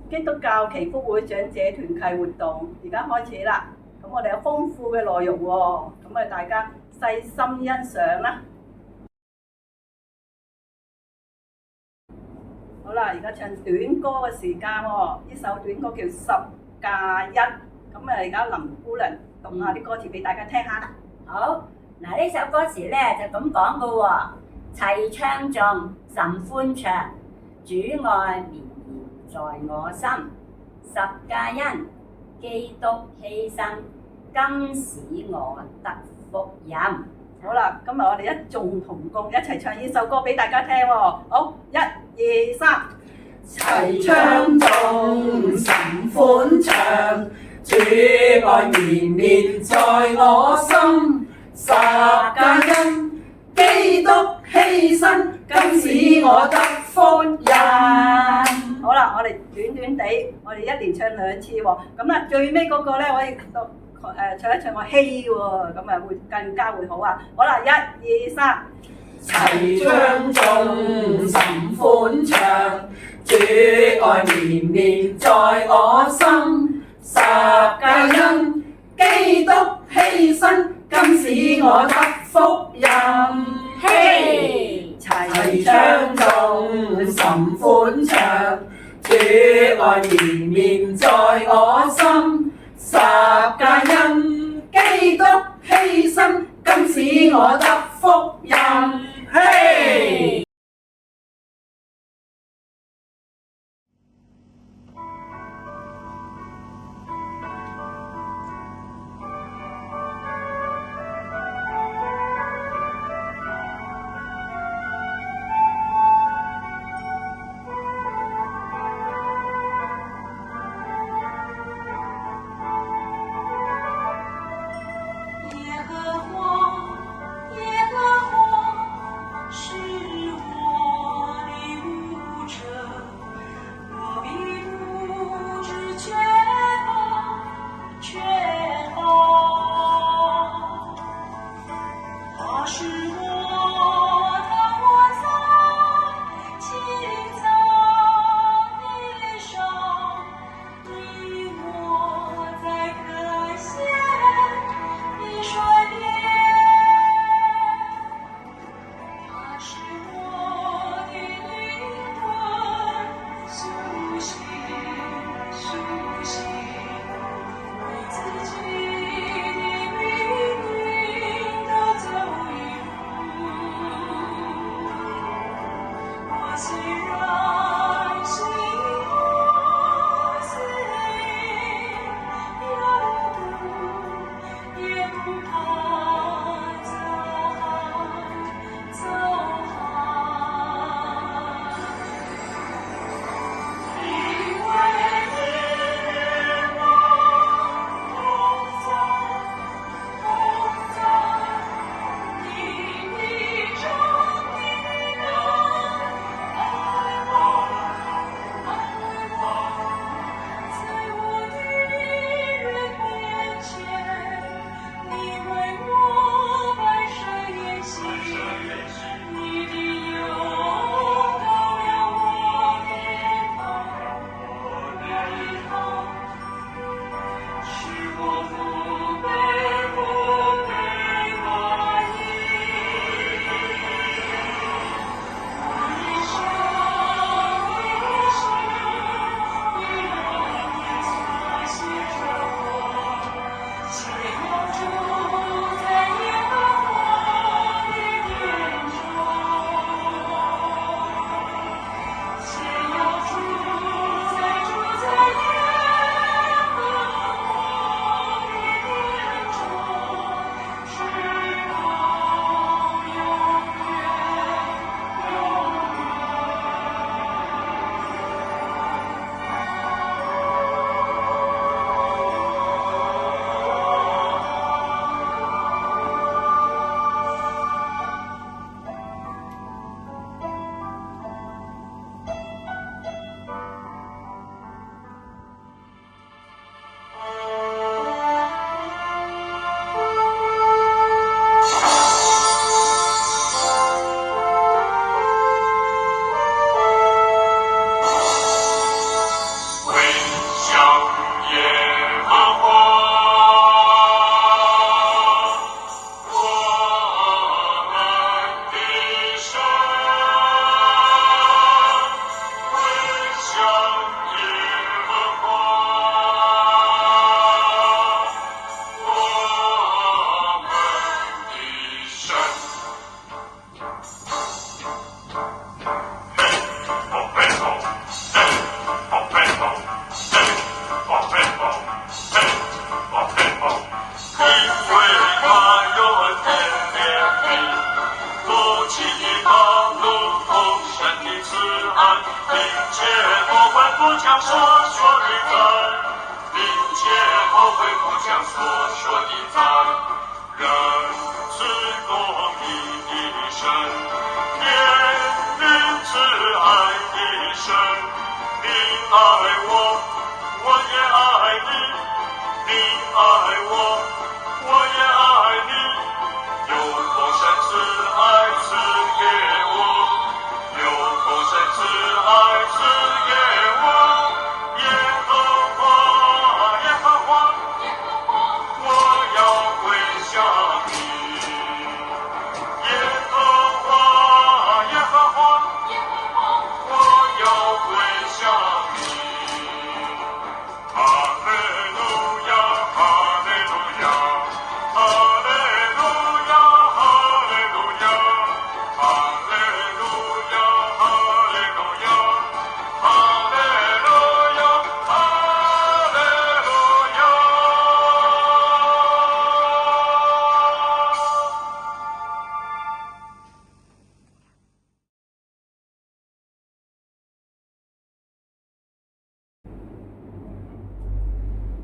基督教祈福會長者團契活動，而家開始啦。咁我哋有豐富嘅內容喎，咁啊大家細心欣賞啦。好啦，而家唱短歌嘅時間喎，呢首短歌叫10+1，咁啊而家林姑娘讀下啲歌詞俾大家聽下啦。好，嗱呢首歌詞咧就咁講嘅喎，齊唱頌甚歡暢，主愛綿延在我心，10+1，基督犧牲，今使我得福音。好啦，今日我哋一眾同工一齊唱呢首歌俾大家聽喎。好，1、2、3，齊唱頌甚歡暢，主愛綿綿在我心，10+1，基督犧牲，今使我得福音。好啦，我哋短短地，我哋一連唱2次喎。咁啦，最尾嗰個咧可以唱一唱個希喎，咁啊會更加會好啊！好啦，1、2、3，齊唱頌甚歡暢，主愛綿綿在我心，10+1，基督犧牲，今使我得福音。嘿，齊唱頌甚歡暢，主愛綿綿在我心，10+1，基督犧牲，今使我得福音。嘿！耶和华是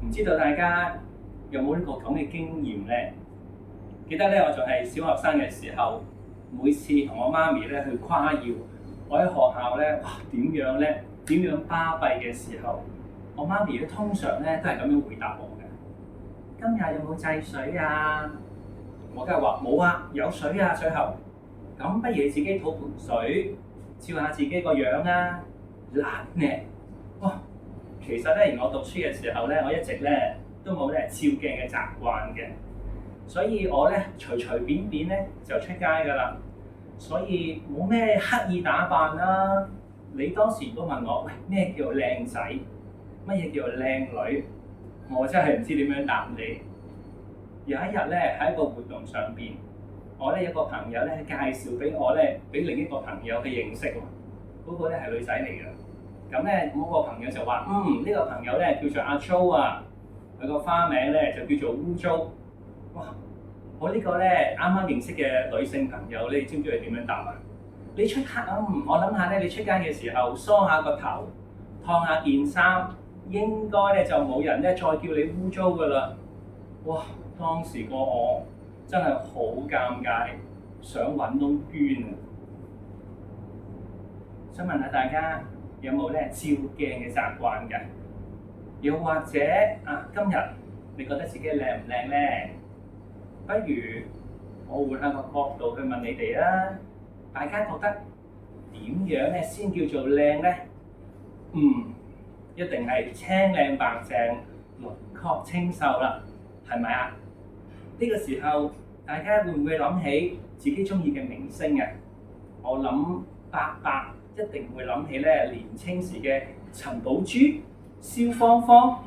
唔知道大家有冇呢個咁嘅經驗咧？記得咧，我仲係小學生嘅時候，每次同我媽咪咧去誇耀我喺學校咧，哇點樣巴閉嘅時候，我媽咪咧通常咧都係咁樣回答我嘅。今日有冇制水啊？我梗係話冇啊，有水啊水喉。咁不如你自己討盆水，照下自己個樣啊，懶咧！哇！其實咧，我讀書嘅時候咧，我一直咧都冇咧照鏡嘅習慣嘅，所以我咧隨便咧就出街㗎啦，所以冇咩刻意打扮啦。你當時都問我，喂，咩叫靚仔？乜嘢叫靚女？我真係唔知點樣答你。有一日咧喺一個活動上邊，我咧有個朋友咧介紹俾我咧，俾另一個朋友嘅認識喎，嗰個咧係女仔嚟嘅。咁咧，嗰個朋友就話：呢個朋友咧叫做阿 Jo 啊，佢個花名咧就叫做污糟。哇！我呢個咧啱啱認識嘅女性朋友，你知唔知佢點樣答啊？你出街我諗下咧，你出街嘅時候梳下個頭，燙下件衫，應該咧就冇人咧再叫你污糟噶啦。哇！當時個我真係好尷尬，想揾窿捐啊！想問下大家，有冇咧照鏡嘅習慣嘅？又或者今日你覺得自己靚唔靚咧？不如我換下個角度去問你哋啦。大家覺得點樣咧先叫做靚咧？一定係青靚白淨、輪廓清秀啦，係咪啊？呢個時候大家會唔會諗起自己中意嘅明星啊？我諗伯一定會諗起咧年青時嘅陳寶珠、蕭芳芳、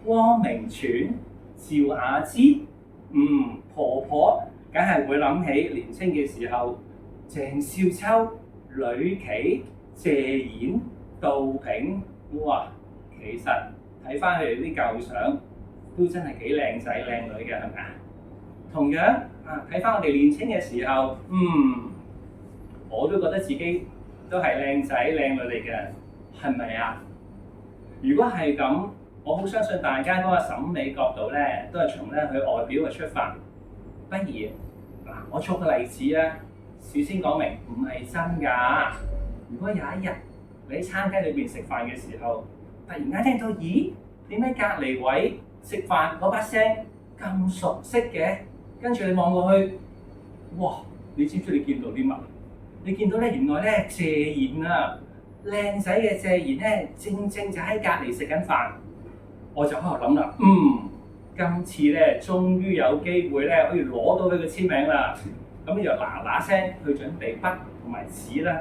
汪明荃、趙雅芝。婆婆梗係會諗起年青嘅時候鄭少秋、呂琪、謝賢、杜平。哇！其實睇翻佢哋啲舊相，都真係幾靚仔靚女嘅，係咪啊？同樣睇翻我哋年青嘅時候，我都覺得自己都係靚仔靚女嚟嘅，係咪啊？如果係咁，我好相信大家嗰個審美角度咧，都係從咧佢外表嘅出發。不如我作個例子啊，事先講明唔係真㗎。如果有一日你喺餐廳裏邊食飯嘅時候，突然間聽到咦，點解隔離位食飯嗰把聲咁熟悉嘅？跟住你望過去，哇！你知唔知你見到啲乜？你見到咧，原來咧謝賢啊，靚仔嘅謝賢咧，正就喺隔離食緊飯。我就喺度諗啦，今次咧終於有機會咧可以攞到佢嘅簽名啦。咁你就嗱聲去準備筆同埋紙啦。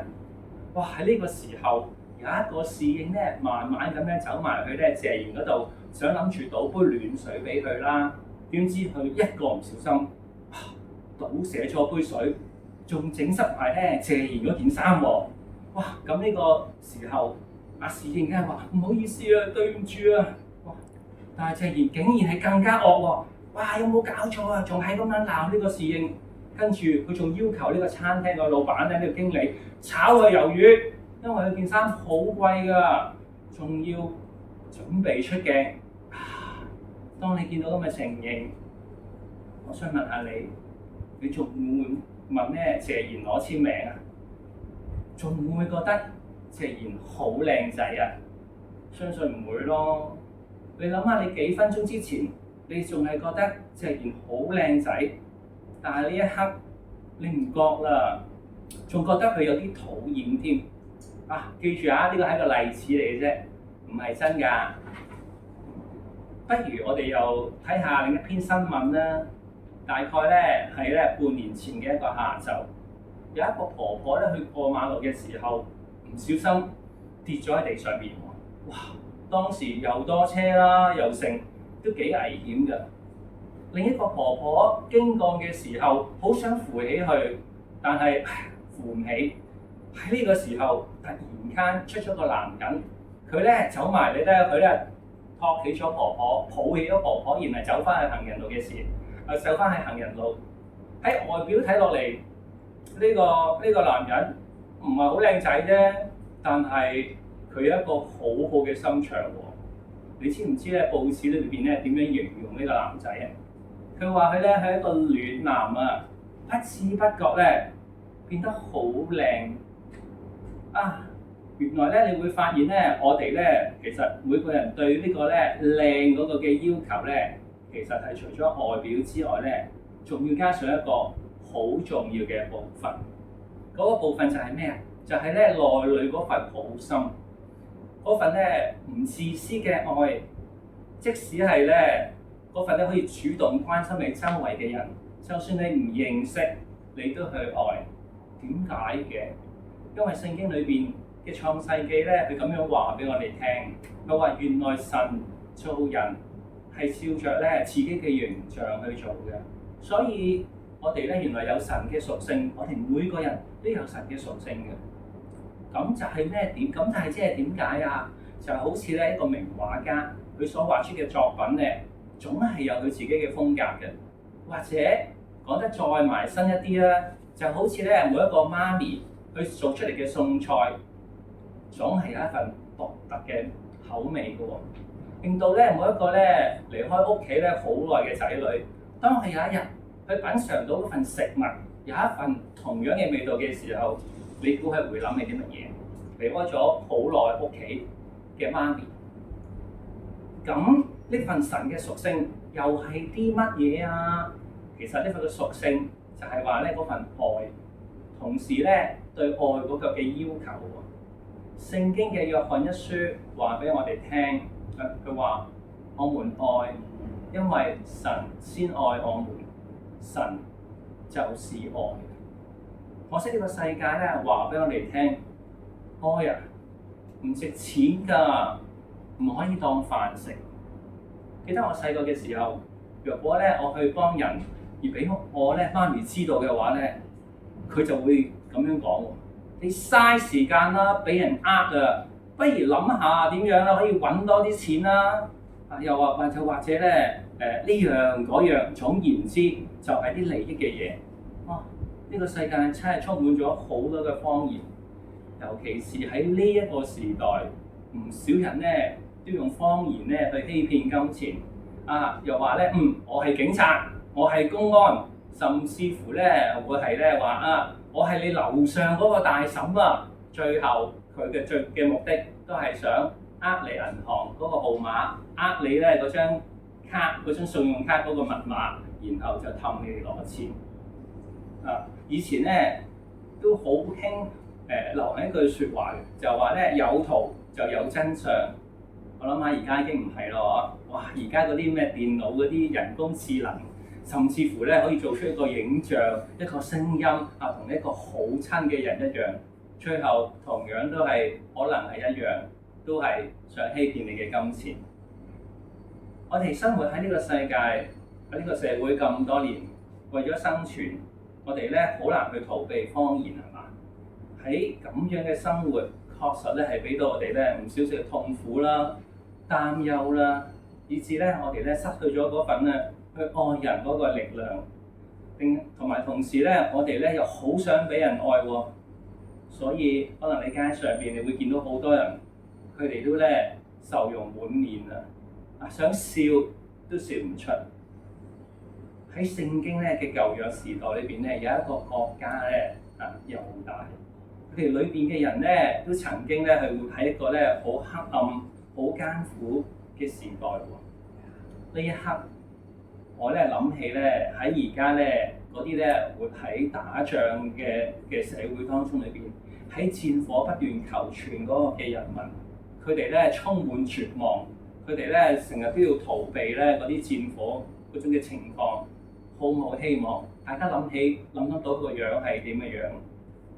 哇！喺呢個時候有一個侍應咧，慢慢咁樣走埋去咧謝賢嗰度，想諗住倒杯暖水俾佢啦。點知佢一個唔小心，倒瀉咗杯水，仲整濕埋咧謝賢嗰件衫喎。哇！咁呢個時候，阿侍應梗係話唔好意思啊，對唔住啊！哇！但係謝賢竟然係更加惡喎！哇！有冇搞錯啊？仲係咁樣鬧呢個侍應，跟住佢仲要求呢個餐廳個老闆咧，呢個經理炒佢魷魚，因為佢件衫好貴㗎，仲要準備出鏡。當你見到咁嘅情形，我想問下你，你仲會唔會問咩謝賢攞簽名啊？仲會唔會覺得謝賢好靚仔啊？相信唔會咯。你諗下，你幾分鐘之前你仲係覺得謝賢好靚仔，但係呢一刻你唔覺啦，仲覺得佢有啲討厭添。啊，記住啊，呢個係一個例子嚟嘅啫，唔係真㗎。不如我哋又睇下另一篇新聞啦。大概咧係咧半年前嘅一個下晝，有一個婆婆咧去過馬路嘅時候，唔小心跌咗喺地上面喎。哇！當時又多車啦，又剩，都幾危險㗎。另一個婆婆經過嘅時候，好想扶起佢，但係扶唔起。喺呢個時候，突然間出咗個男人，佢咧走埋嚟咧，佢咧托起咗婆婆，抱起咗婆婆，然後走翻去行人路嘅時候，走翻去行人路。喺外表睇落嚟，呢個男人唔係好靚仔啫，但係佢有一個好好嘅心腸喎。你知唔知咧？報紙裏邊咧點樣形容呢個男仔啊？佢話佢咧係一個暖男啊，不知不覺咧變得好靚啊！原來咧，你會發現咧，我哋咧其實每個人對呢個咧靚嗰個嘅要求咧，其實係除咗外表之外咧，仲要加上一個好重要嘅部分。嗰個部分就係咩啊？就係咧內裏嗰份好心，嗰份咧唔自私嘅愛，即使係咧嗰份咧可以主動關心你周圍嘅人，就算你唔認識，你都去愛。點解嘅？因為聖經裏邊嘅創世記咧，佢咁樣話俾我哋聽，佢話原來神造人係照着咧自己嘅形象去做嘅，所以我哋咧原來有神嘅屬性，我哋每個人都有神嘅屬性嘅。咁就係咩點？咁但係即係點解啊？就好似咧一個名畫家，佢所畫出嘅作品咧，總係有佢自己嘅風格嘅。或者講得再埋身一啲啦，就好似咧每一個媽咪佢做出嚟嘅餸菜，總係有一份獨特嘅口味嘅喎，令到咧每一個咧離開屋企咧好耐嘅仔女，當佢有一日去品嚐到嗰份食物有一份同樣嘅味道嘅時候，你估係會諗起啲乜嘢？離開咗好耐屋企嘅媽咪，咁呢份神嘅屬性又係啲乜嘢啊？其實呢份嘅屬性就係話咧嗰份愛，同時咧對愛嗰個嘅要求喎。聖經嘅約翰一書話俾我哋聽，佢話我們愛，因為神先愛我們，神就是愛。可惜呢個世界咧話俾我哋聽，愛啊唔值錢㗎，唔可以當飯食。記得我細個嘅時候，若果咧我去幫人而俾我咧媽咪知道嘅話咧，佢就會咁樣講喎：你嘥時間啦，俾人呃啊，不如諗下點樣啦，可以揾多啲錢啦。又話或者咧呢樣嗰樣，總言之就係啲利益嘅嘢。哇！呢個世界真係充滿咗好多嘅謊言，尤其是喺呢一個時代，唔少人咧都用謊言咧去欺騙金錢。又話咧我係警察，我係公安，甚至乎咧會係咧話我係你樓上嗰個大嬸啊。最後佢嘅最嘅目的都係想你銀行嗰個號碼，你咧嗰張卡嗰張信用卡嗰個密碼，然後就氹你哋攞錢。以前咧都好興流行一句説話嘅，就話咧有圖就有真相。我諗下而家已經唔係咯，哇！而家嗰啲咩電腦嗰啲人工智能，甚至乎咧可以做出一個影像、一個聲音同一個好親嘅人一樣，最後同樣都係可能係一樣，都係想欺騙你嘅金錢。我哋生活喺呢個世界，喺呢個社會咁多年，為咗生存，我哋咧好難去逃避謊言，係嘛？喺咁樣嘅生活，確實咧係俾到我哋咧唔少少嘅痛苦啦、擔憂啦，以至咧我哋咧失去咗嗰份咧去愛人嗰個力量，同埋同時咧我哋咧又好想俾人愛喎，所以可能你街上邊你會見到好多人，佢哋都咧愁容滿面啊，想笑都笑唔出。喺聖經咧嘅舊約時代裏邊咧，有一個國家咧猶大，佢哋裏邊嘅人咧都曾經咧係活喺一個咧好黑暗、好艱苦嘅時代喎。呢一刻，我咧諗起咧喺而家咧嗰啲咧活喺打仗嘅社會當中裏邊，喺戰火不斷求存嗰個嘅人民，佢哋咧充滿絕望，佢哋咧成日都要逃避咧嗰啲戰火嗰種嘅情況。好冇希望，大家諗得到個樣係點嘅樣，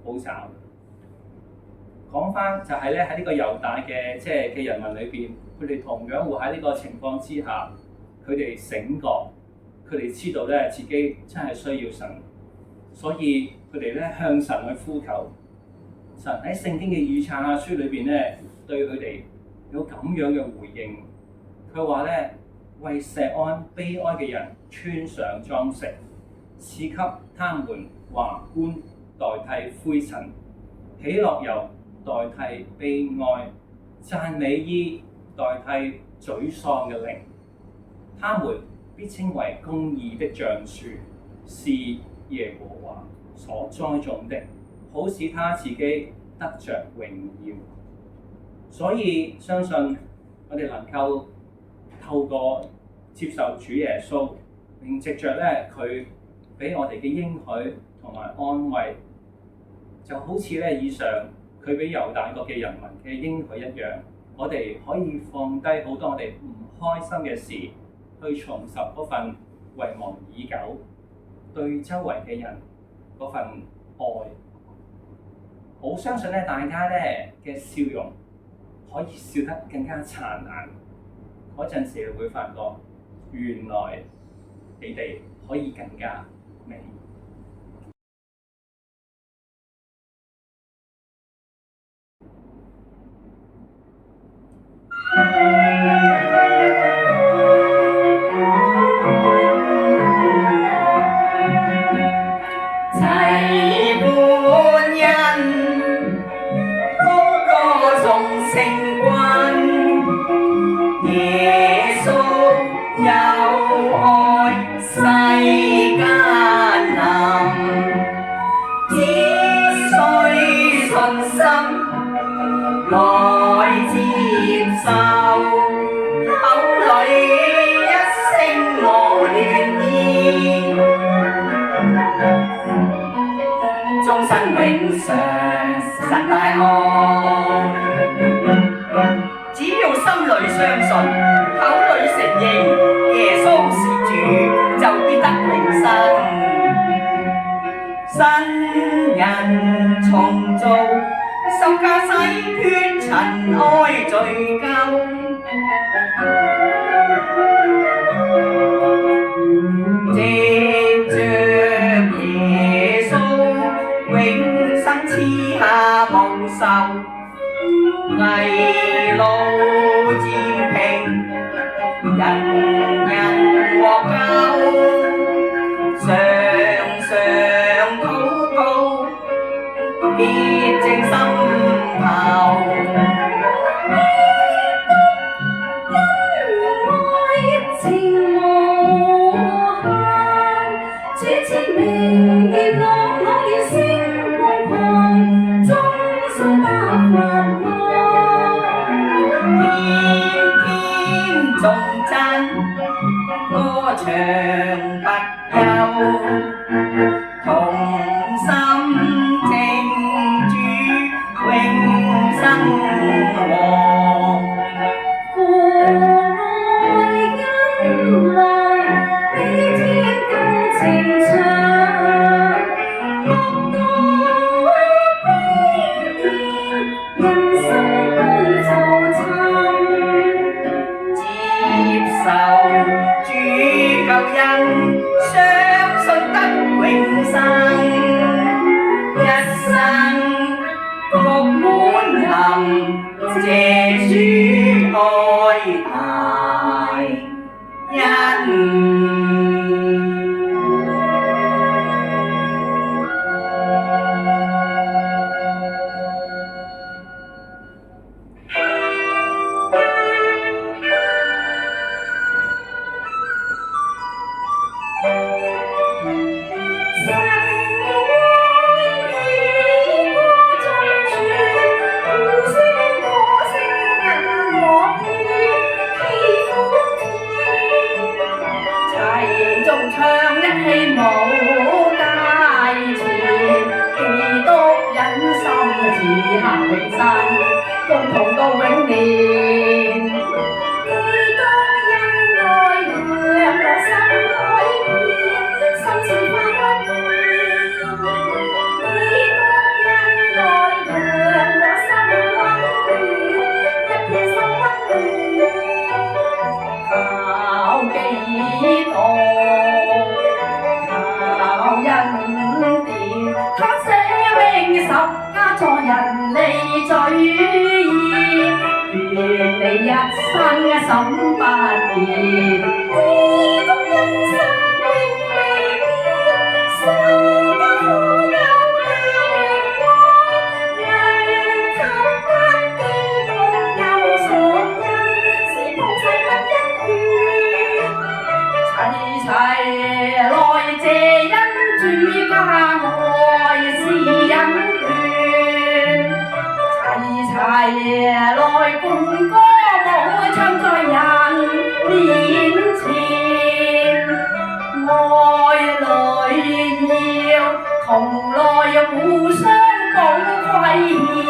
好慘。講翻就係咧喺呢個猶大嘅嘅人民裏邊，佢哋同樣活喺呢個情況之下，佢哋醒覺，佢哋知道咧自己真係需要神，所以佢哋咧向神去呼求。神喺聖經嘅以賽亞書裏邊咧對佢哋有咁樣嘅回應，佢話咧，為錫安悲哀嘅人穿上裝飾，賜給他們華冠代替灰塵，喜樂油代替悲哀，讚美衣代替沮喪嘅靈。他們必稱為公義的橡樹，是耶和華所栽種的，好使他自己得着榮耀。所以相信我哋能夠透過接受主耶穌，並藉着咧佢俾我哋嘅應許同埋安慰，就好似咧以上佢俾猶大國嘅人民嘅應許一樣，我哋可以放低好多我哋唔開心嘅事，去重拾嗰份遺忘已久對周圍嘅人嗰份愛。好相信咧大家咧嘅笑容可以笑得更加燦爛，嗰陣時你會發覺原來你哋可以更加美。齊歡欣，高歌頌聖君，耶穌有愛世間臨，只需信心來接受，口裏一聲我願意，終身永常神大愛。只要心裏相信，口裏承認耶穌是主，就必得永生。新人重造，受教洗脫塵埃罪疚。藉着耶穌永生賜下無愁，危路漸平，人人獲救，常常禱告，必正心頭。歌唱不休，同心正主永生和。父愛恩來，比天更情長，國度必變，人生本就接受主救恩，相信得永生，一生永生，共同到永年。基督因愛讓我心改變，心事化溫暖。基督因愛讓我心溫暖，一片心溫暖。靠基督，靠恩典，他捨命十架助人離罪孽，願你一生心不變。基督因生命未變，世間富有大榮光，讓給基督有所恩，是共濟不一願。齊齊來謝恩主加愛是恩眷，齊齊來共歌舞唱在人面前，愛侶要同來互相補虧欠。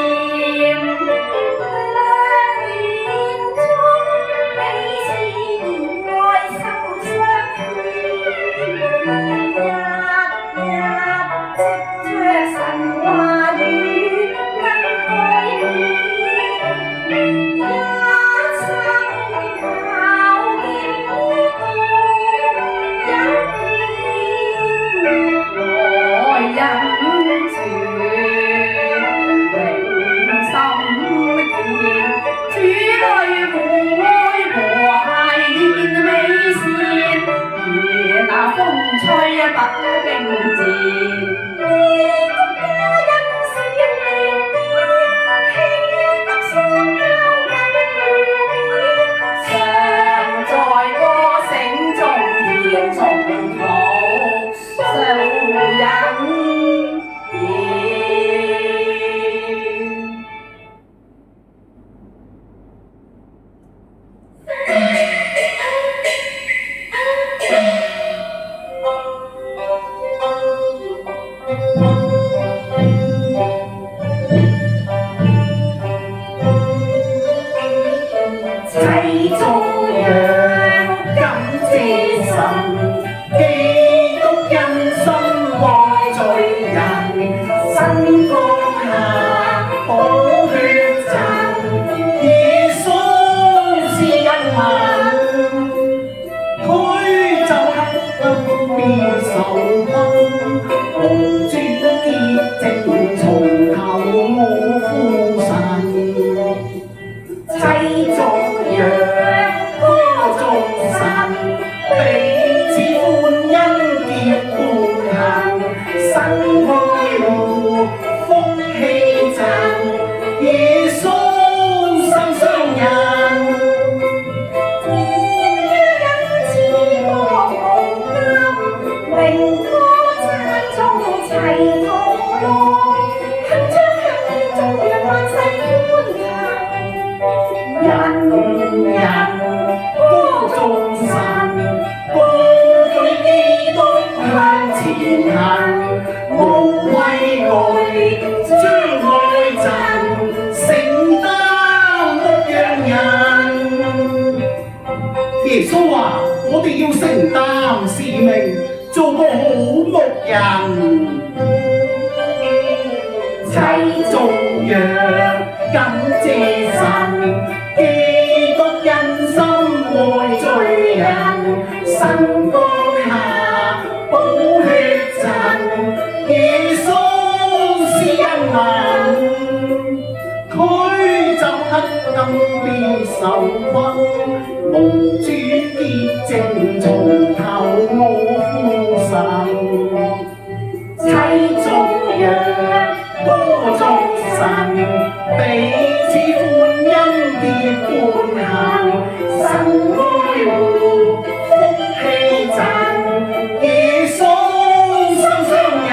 耶穌話：我哋要承擔使命，做個好牧人。齊頌揚感謝神，基督因心愛罪人，神降下寶血贈，耶穌是恩人，驅走黑暗變愁困，無主潔淨從頭我呼神，齊頌揚歌頌神，彼此歡欣結伴行，神愛護福氣贈，耶穌心上人。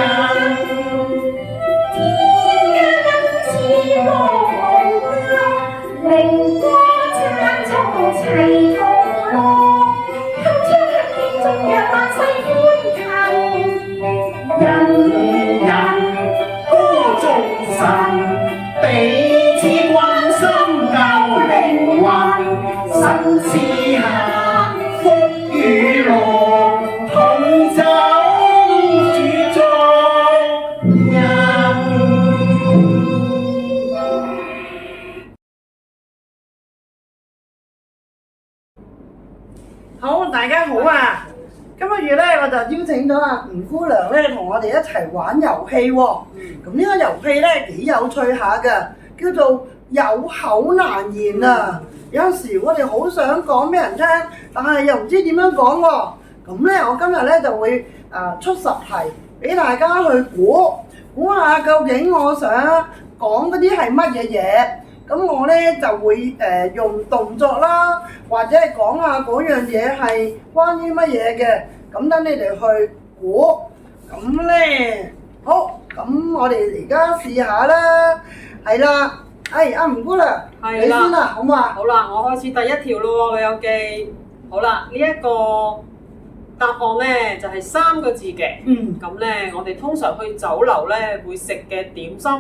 天家恩賜我無量，榮光讚頌齊同樂，鏗鏘黑天中讓萬世歡騰，人人歌頌神，彼生死下，風雨浪，同走主作人。好，大家好啊！今個月咧，我就邀請咗阿吳姑娘咧，同我哋一齊玩遊戲喎。咁呢個遊戲咧幾有趣下㗎，叫做有口難言啊！有陣時我哋好想講俾人聽，但係又唔知點樣講喎。咁咧，我今日咧就會出10題俾大家去估下究竟我想講嗰啲係乜嘢嘢。咁我咧就會用動作啦，或者係講下嗰樣嘢係關於乜嘢嘅，咁等你哋去估。咁咧好，咁我哋而家試下啦，係啦，阿吳姑娘，係啦你先啦，好唔好啊？好啦，我開始第一條咯喎，老友記。好啦，呢一個答案咧就係3個字嘅。咁咧，我哋通常去酒樓咧會食嘅點心，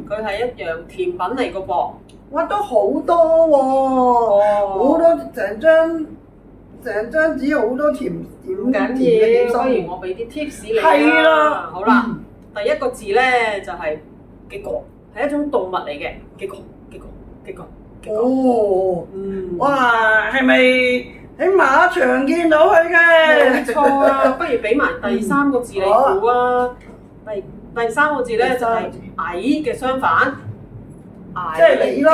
佢係一樣甜品嚟個噃。哇，都好多喎，好多成張紙好多甜唔緊嘅點要，不心。如我俾啲 tips 你係啦啦。好啦，第一個字咧就係嘅角，係一種動物嚟嘅。嘅角。哦，哇，係咪喺馬場見到佢嘅？冇錯啊，不如俾埋第3個字你估啊。第3個字咧就係矮嘅相反。即係你咯，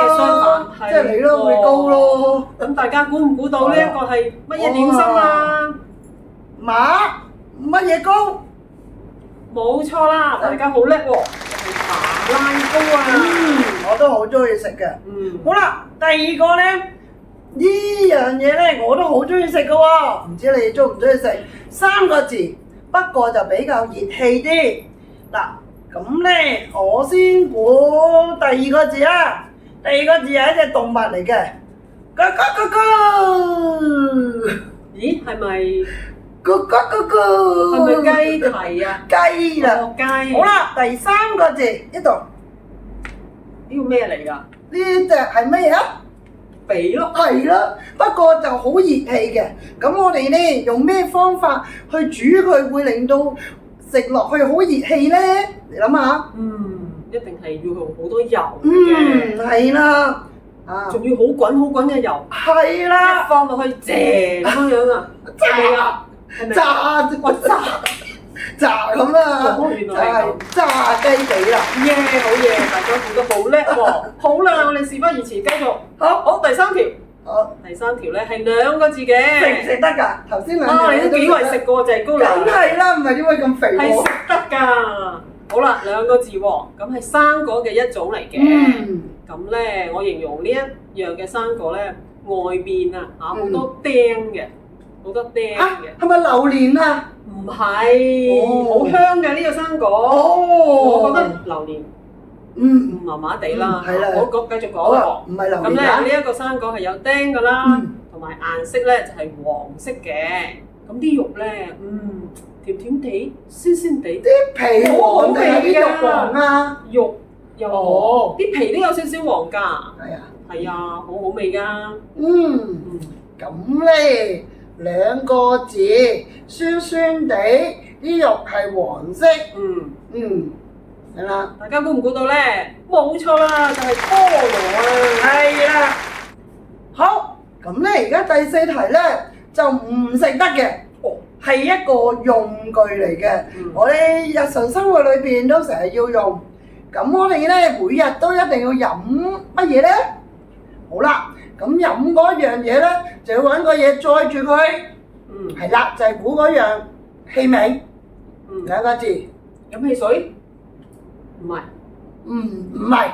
即係你咯，會高咯。咁大家估唔估到呢一個係乜嘢點心啊？馬乜嘢糕？冇錯啦，大家好叻喎，係馬拉糕啊！我都好中意食嘅。好啦，第2個咧，呢樣嘢咧我都好中意食嘅喎，唔知你哋中唔中意食？3個字，不過就比較熱氣啲。嗱。咁咧，我先估第2個字啦。第2個字係一隻動物嚟嘅，咕咕咕咕。咦，係咪咕咕咕咕？係咪雞蹄啊？雞啦。哦，雞。好啦，第3個字呢度，呢個咩嚟㗎？呢隻係乜嘢啊？髀咯。係啦，不過就好熱氣嘅。咁我哋咧用咩方法去煮佢會令到食落去好熱氣咧？你諗下。一定係要用好多油嘅。係啦。仲要好滾嘅油。係啦。一放落去，咁樣啊？係咪？炸咁啦。原來係咁。炸雞髀啦。耶，好嘢！大家估得好叻喎。好啦，我哋事不宜遲，繼續。好，第3條。好，第3條咧係2個字嘅。食唔食得㗎？頭先兩條你都幾為食過就係高粱。梗係啦，唔係點會咁肥喎？係食得㗎。好啦，2個字喎，咁係生果嘅一種嚟嘅。咁咧，我形容呢一樣嘅生果咧，外面好多釘嘅，好多釘嘅。係咪榴蓮啊？唔係，好香嘅呢個生果。我覺得榴蓮麻麻地啦。係啦。我繼續講喎。唔係榴蓮。咁咧呢一個生果係有釘㗎啦，同埋顏色咧就係黃色嘅。咁啲肉咧，甜甜地、鮮鮮地。啲皮黃定係啲肉黃啊？肉又黃，啲皮都有少少黃㗎。係啊。係啊，好好味㗎。咁咧2個字，酸酸地，啲肉係黃色。係啦。大家估唔估到咧？冇錯啦，就係菠蘿啊。係啦。好，咁咧而家第4題咧就唔食得嘅，係一個用具嚟嘅。我哋日常生活裏邊都成日要用。咁我哋咧每日都一定要飲乜嘢咧？好啦，咁飲嗰樣嘢咧就要揾個嘢載住佢。係啦，就係估嗰樣器皿。2個字。飲汽水？唔係。唔係。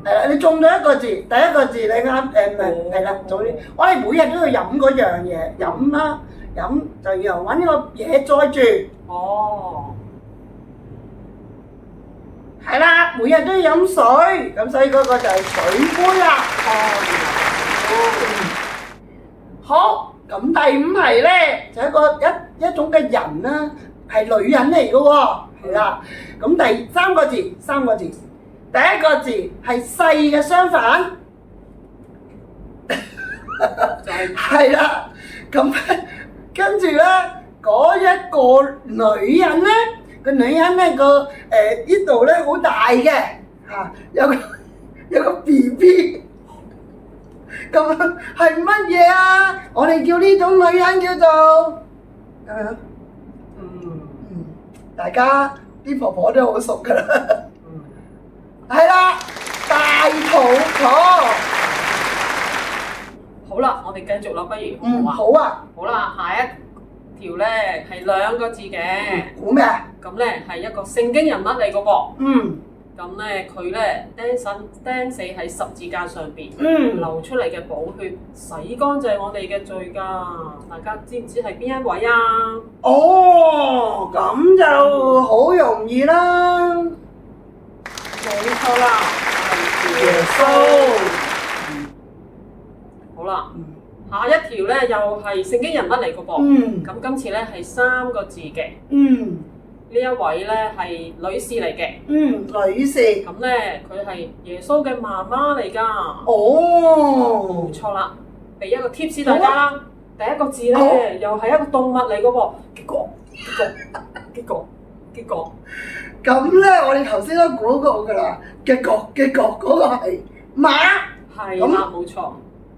係啦，你中咗1個字，第1個字你啱係啦，總之我哋每日都要飲嗰樣嘢，飲啦，飲就要揾個嘢載住。係啦，每日都要飲水，咁所以嗰個就係水杯啦。好，咁第5題咧就係一種嘅人啦，係女人嚟嘅喎，係啦。咁第3個字，第1個字係細嘅相反。就係係啦，咁跟住咧嗰一個女人咧，個女人咧呢度咧好大嘅嚇，有個 BB， 咁係乜嘢啊？我哋叫呢種女人叫做大家啲婆婆都好熟噶啦，係啦，大肚婆。好啦，我哋繼續啦，不如好啊，好啦，下一條咧係兩個字嘅，估咩啊？咁咧係一個聖經人物嚟個噃。咁咧佢咧釘死喺十字架上邊，流出嚟嘅寶血洗乾淨我哋嘅罪㗎。大家知唔知係邊一位啊？哦，咁就好容易啦，冇錯啦，係耶穌。好啦，下一條咧又係聖經人物嚟個噃。咁今次咧係三個字嘅。呢一位咧係女士嚟嘅。女士。咁咧佢係耶穌嘅媽媽嚟㗎。哦，冇錯啦，俾一個 tips 大家啦。第一個字咧又係一個動物嚟個喎。結果。咁咧我哋頭先都估過㗎啦。結果嗰個係馬。係啦，冇錯。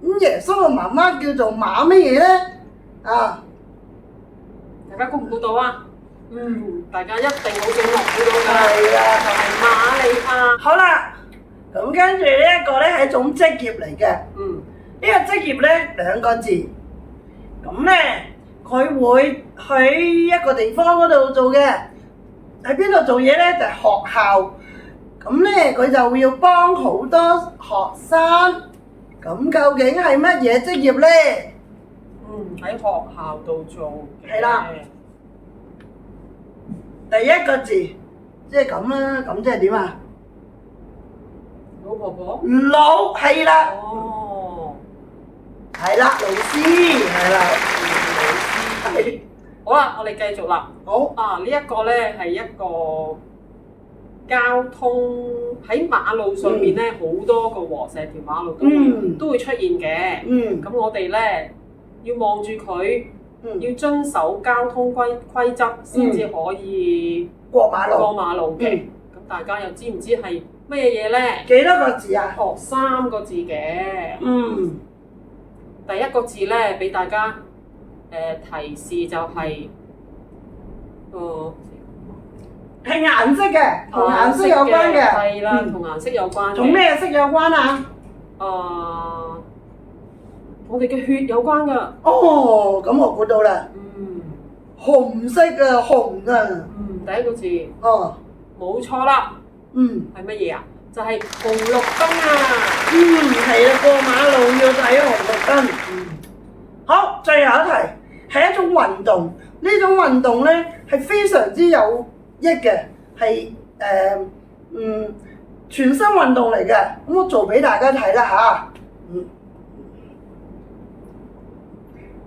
咁耶穌嘅媽媽叫做馬乜嘢咧？啊，大家估唔估到啊？大家一定好醒目估到㗎。係啊，就係瑪利亞。好啦，咁跟住呢一個咧係一種職業嚟嘅。呢個職業咧兩個字。咁咧佢會喺一個地方嗰度做嘅。喺邊度做嘢咧？就係學校。咁咧佢就要幫好多學生。咁究竟係乜嘢職業咧？喺學校度做。係啦。第一個字，即係咁啦，咁即係點啊？老婆婆。老係啦。哦。係啦，老師係啦。係。好啦，我哋繼續啦。好。呢一個咧係一個交通喺馬路上面咧好多個喎，成條馬路都會出現嘅。咁我哋咧要望住佢。要遵守交通規則先至可以過馬路嘅。咁大家又知唔知係乜嘢嘢咧？幾多個字啊？三個字嘅。第一個字咧，俾大家提示就係係顏色嘅，同顏色有關嘅。係啦，同顏色有關嘅。同咩色有關啊？我哋嘅血有關㗎。哦，咁我估到啦。紅色啊，紅啊。第一個字。冇錯啦。係乜嘢啊？就係紅綠燈啊。係啊，過馬路要睇紅綠燈。好，最後一題係一種運動。呢種運動咧係非常之有益嘅，係全身運動嚟嘅。咁我做俾大家睇啦嚇。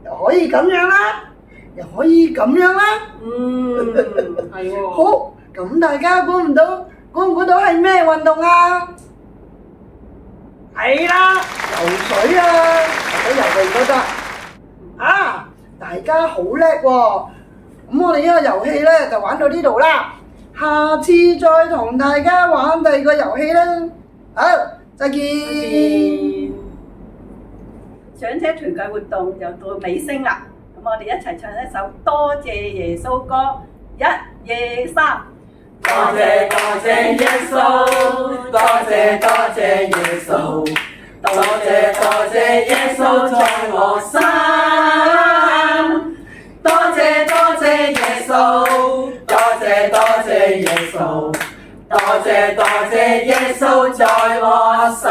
又可以咁樣啦，又可以咁樣啦。係喎。好，咁大家估唔估到係咩運動啊？係啦，游水啊，或者游泳都得。大家好叻喎！咁我哋呢個遊戲咧就玩到呢度啦，下次再同大家玩第二個遊戲啦。好，再見。上車團契活動就到尾聲啦，咁我哋一齊唱一首多謝耶穌歌，1、2、3。多謝耶穌，多謝耶穌，多謝耶穌在我心。多謝耶穌，多謝耶穌，多謝耶穌在我心。